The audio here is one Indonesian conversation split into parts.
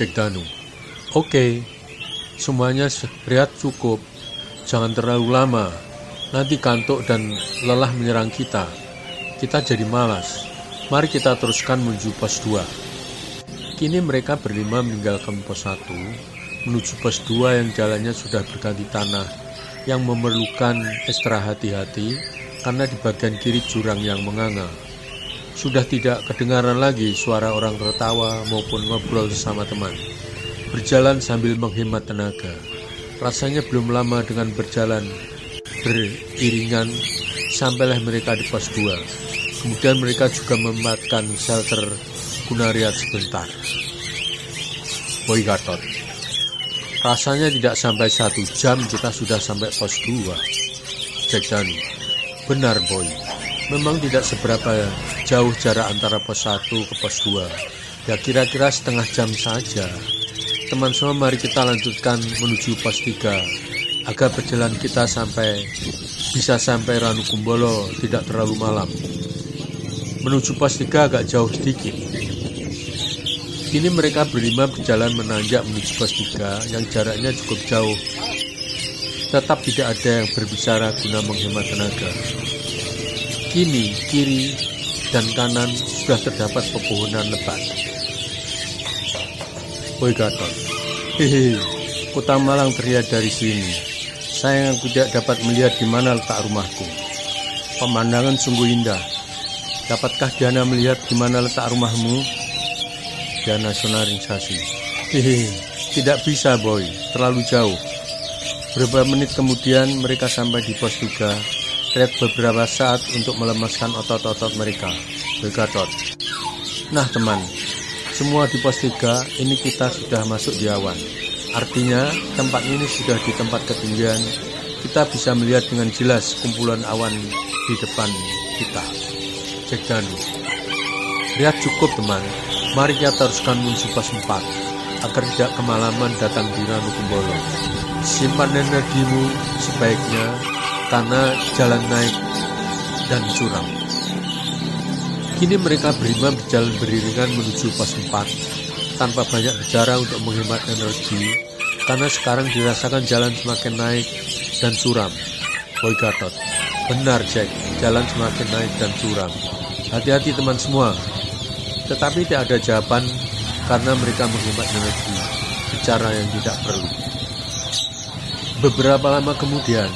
Cek Danu. Oke, semuanya rehat cukup. Jangan terlalu lama. Nanti kantuk dan lelah menyerang kita. Kita jadi malas. Mari kita teruskan menuju pos 2. Kini mereka berlima meninggalkan pos 1 menuju pos 2 yang jalannya sudah berganti tanah, yang memerlukan istirahat hati-hati karena di bagian kiri jurang yang menganga. Sudah tidak kedengaran lagi suara orang tertawa maupun ngobrol sesama teman. Berjalan sambil menghemat tenaga. Rasanya belum lama dengan berjalan beriringan sampailah mereka di pos 2. Kemudian mereka juga membuatkan shelter guna rehat sebentar. Boy Gatot. Rasanya tidak sampai 1 jam kita sudah sampai pos 2. Cek Danu. Benar Boy. Memang tidak seberapa jauh jarak antara pos 1 ke pos 2. Ya kira-kira setengah jam saja. Teman semua, mari kita lanjutkan menuju pos 3 agar perjalanan kita bisa sampai Ranukumbolo tidak terlalu malam. Menuju pos 3 agak jauh sedikit. Kini mereka berlima berjalan menanjak menuju pos 3 yang jaraknya cukup jauh. Tetap tidak ada yang berbicara guna menghemat tenaga. Kini, kiri dan kanan sudah terdapat pepohonan lebat. Boy Gatot. Hehe, kota Malang terlihat dari sini. Sayang aku tidak dapat melihat di mana letak rumahku. Pemandangan sungguh indah. Dapatkah Diana melihat di mana letak rumahmu? Diana Sonaringsasi. Hehe, tidak bisa Boy, terlalu jauh. Beberapa menit kemudian mereka sampai di pos 3. Rehat beberapa saat untuk melemaskan otot-otot mereka. Boy Gatot. Nah teman, semua di pos 3 ini kita sudah masuk di awan. Artinya tempat ini sudah di tempat ketinggian. Kita bisa melihat dengan jelas kumpulan awan di depan kita. Cek Danu. Lihat cukup teman. Mari kita teruskan menuju pos 4 agar tidak kemalaman datang di Ranukumbolo. Simpan energimu sebaiknya karena jalan naik dan curam. Kini mereka berlima berjalan beriringan menuju pos 4 tanpa banyak bicara untuk menghemat energi karena sekarang dirasakan jalan semakin naik dan curam. Boy Gatot. Benar Jack, jalan semakin naik dan curam. Hati-hati teman semua. Tetapi tidak ada jawaban karena mereka menghemat energi, bicara yang tidak perlu. Beberapa lama kemudian,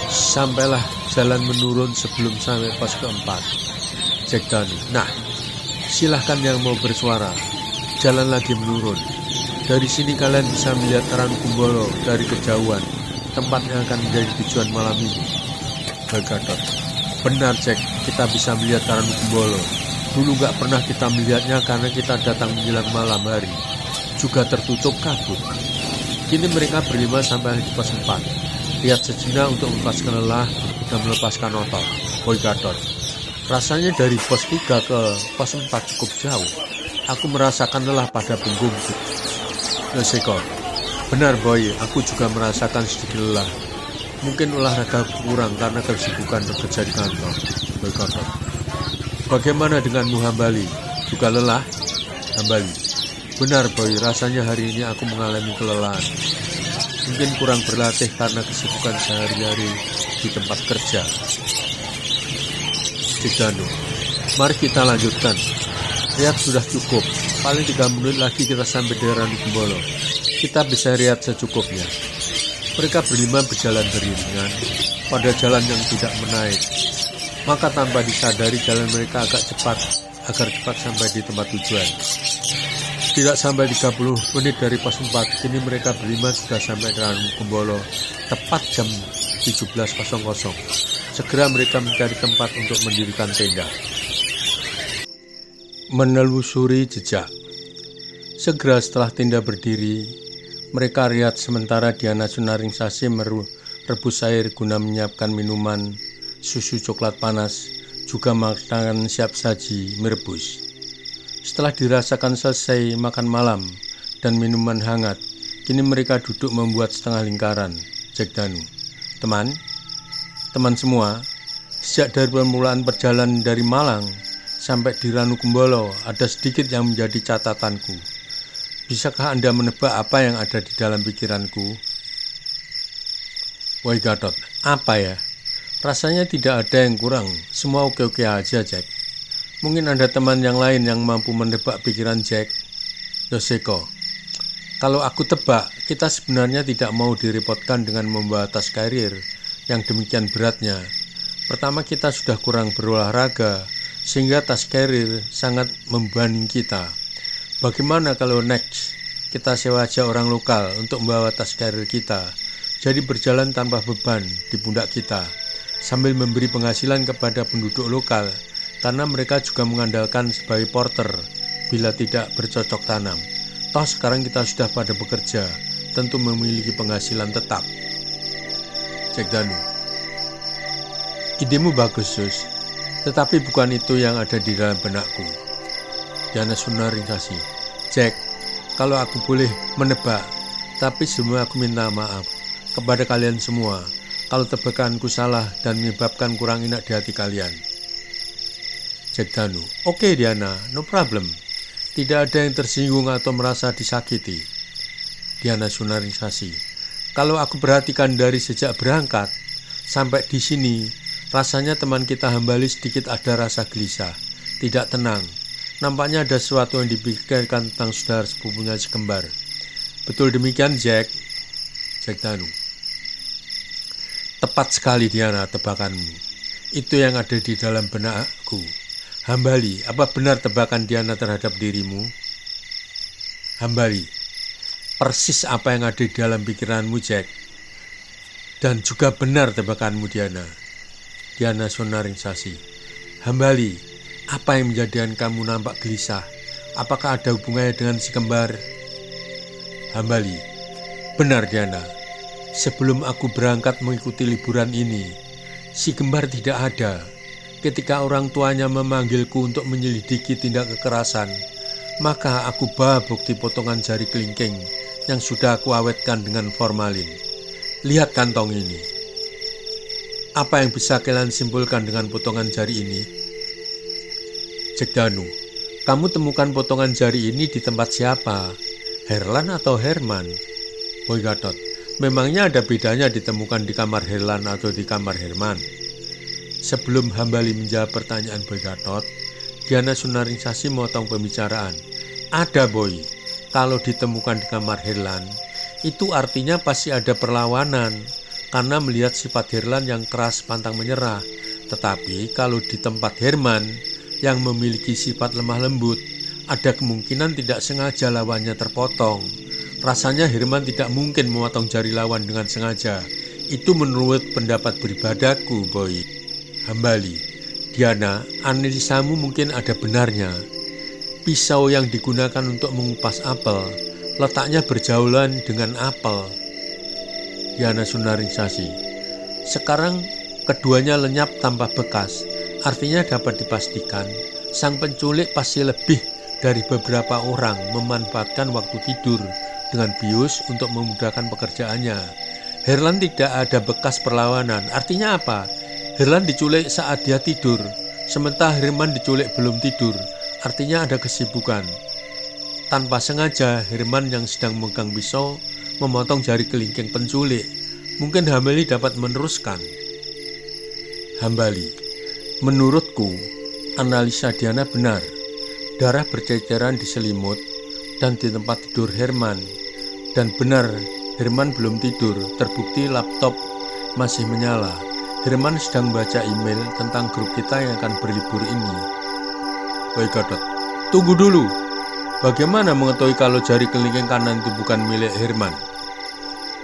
sampailah jalan menurun sebelum sampai pos keempat. Cek Danu. Nah, silahkan yang mau bersuara. Jalan lagi menurun. Dari sini kalian bisa melihat Ranukumbolo dari kejauhan. Tempat yang akan menjadi tujuan malam ini. Boy Gatot. Benar Cek, kita bisa melihat Ranukumbolo. Dulu gak pernah kita melihatnya karena kita datang menjelang malam hari. Juga tertutup kabut. Kini mereka berlima sampai di pos 4. Lihat sejenak untuk melepaskan lelah dan melepaskan otot. Boy Gatot. Rasanya dari pos 3 ke pos 4 cukup jauh. Aku merasakan lelah pada punggungku. Seko. Benar Boy, aku juga merasakan sedikit lelah. Mungkin olahraga kurang karena kesibukan bekerja di kantor. Boy Gatot. Bagaimana denganmu Hambali? Juga lelah? Hambali. Benar Boy, rasanya hari ini aku mengalami kelelahan. Mungkin kurang berlatih karena kesibukan sehari-hari di tempat kerja. Danu. Mari kita lanjutkan. Rehat sudah cukup. Paling 3 menit lagi kita sampai di Ranukumbolo. Kita bisa rehat secukupnya. Mereka berlima berjalan beriringan pada jalan yang tidak menaik. Maka tanpa disadari jalan mereka agak cepat agar cepat sampai di tempat tujuan. Tidak sampai 30 menit dari pos 4, kini mereka berlima sudah sampai di Ranukumbolo tepat jam 17.00. Segera mereka mencari tempat untuk mendirikan tenda. Menelusuri jejak. Segera setelah tenda berdiri, mereka rehat sementara Diana Sonaringsasi merebus air guna menyiapkan minuman, susu coklat panas, juga makanan siap saji merebus. Setelah dirasakan selesai makan malam dan minuman hangat, kini mereka duduk membuat setengah lingkaran. Cek Danu. Teman semua, sejak dari permulaan perjalanan dari Malang sampai di Ranukumbolo, ada sedikit yang menjadi catatanku. bisakah Anda menebak apa yang ada di dalam pikiranku? Woi Gatot, apa ya? Rasanya tidak ada yang kurang, semua oke-oke aja, Jack. Mungkin ada teman yang lain yang mampu menebak pikiran Jack. Yoseko, kalau aku tebak, kita sebenarnya tidak mau direpotkan dengan membawa tas karir yang demikian beratnya. Pertama, kita sudah kurang berolahraga, sehingga tas karir sangat membebani kita. Bagaimana kalau next, kita sewa aja orang lokal untuk membawa tas karir kita, jadi berjalan tanpa beban di pundak kita, sambil memberi penghasilan kepada penduduk lokal, karena mereka juga mengandalkan sebagai porter bila tidak bercocok tanam. Toh sekarang kita sudah pada bekerja, tentu memiliki penghasilan tetap. Jack Danu, idemu bagus, Sus, tetapi bukan itu yang ada di dalam benakku. Diana Sunaringkasi, Jack, kalau aku boleh menebak, tapi semua aku minta maaf kepada kalian semua kalau tebakanku salah dan menyebabkan kurang enak di hati kalian. Jack Danu, oke Diana, no problem. Tidak ada yang tersinggung atau merasa disakiti. Diana Sunaringkasi, kalau aku perhatikan dari sejak berangkat sampai di sini, rasanya teman kita Hambali sedikit ada rasa gelisah, tidak tenang. Nampaknya ada sesuatu yang dipikirkan tentang saudara sepupunya sekembar. Betul demikian, Jack? Jack Danu, tepat sekali Diana tebakanmu. Itu yang ada di dalam benakku. Hambali, apa benar tebakan Diana terhadap dirimu? Hambali, persis apa yang ada di dalam pikiranmu, Jack. Dan juga benar tebakanmu, Diana. Diana Sunaringkasi, Hambali, apa yang menjadikan kamu nampak gelisah? Apakah ada hubungannya dengan si kembar? Hambali, benar Diana. Sebelum aku berangkat mengikuti liburan ini, si kembar tidak ada. Ketika orang tuanya memanggilku untuk menyelidiki tindak kekerasan, maka aku bawa bukti potongan jari kelingking yang sudah aku awetkan dengan formalin. Lihat kantong ini. Apa yang bisa kalian simpulkan dengan potongan jari ini? Jack Danu, kamu temukan potongan jari ini di tempat siapa? Herlan atau Herman? Boy Gatot, memangnya ada bedanya ditemukan di kamar Herlan atau di kamar Herman? Sebelum Hambali menjawab pertanyaan Boy Gatot, Diana Sunaringkasi memotong pembicaraan. Ada Boy, kalau ditemukan di kamar Herlan, itu artinya pasti ada perlawanan, karena melihat sifat Herlan yang keras pantang menyerah. Tetapi kalau di tempat Herman, yang memiliki sifat lemah lembut, ada kemungkinan tidak sengaja lawannya terpotong. Rasanya Herman tidak mungkin memotong jari lawan dengan sengaja. Itu menurut pendapat pribadaku, Boy. Hambali, Diana, analisamu mungkin ada benarnya. Pisau yang digunakan untuk mengupas apel, letaknya berjauhan dengan apel. Diana Sunaringkasi, sekarang keduanya lenyap tanpa bekas, artinya dapat dipastikan sang penculik pasti lebih dari beberapa orang memanfaatkan waktu tidur dengan bius untuk memudahkan pekerjaannya. Herlan tidak ada bekas perlawanan, artinya apa? Herlan diculik saat dia tidur, sementara Herman diculik belum tidur, artinya ada kesibukan. Tanpa sengaja, Herman yang sedang memegang pisau memotong jari kelingking penculik. Mungkin Hambali dapat meneruskan. Hambali, menurutku, analisa Diana benar. Darah berceceran di selimut dan di tempat tidur Herman. Dan benar, Herman belum tidur, terbukti laptop masih menyala. Herman sedang membaca email tentang grup kita yang akan berlibur ini. Boy Gatot, tunggu dulu. Bagaimana mengetahui kalau jari kelingking kanan itu bukan milik Herman?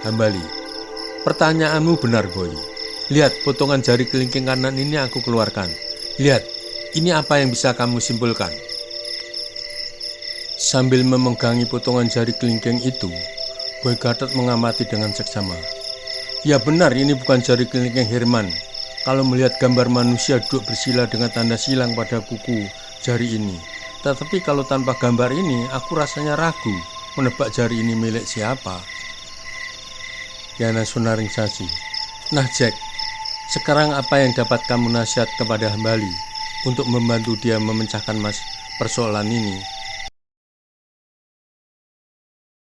Hambali, pertanyaanmu benar, Boy. Lihat, potongan jari kelingking kanan ini aku keluarkan. Lihat, ini apa yang bisa kamu simpulkan? Sambil memegangi potongan jari kelingking itu, Boy Gatot mengamati dengan seksama. Ya benar, ini bukan jari kelingking Herman. Kalau melihat gambar manusia duduk bersila dengan tanda silang pada kuku jari ini. Tetapi kalau tanpa gambar ini, aku rasanya ragu menebak jari ini milik siapa. Diana Sunaringkasi, nah Jack, sekarang apa yang dapat kamu nasihat kepada Hambali untuk membantu dia memecahkan persoalan ini?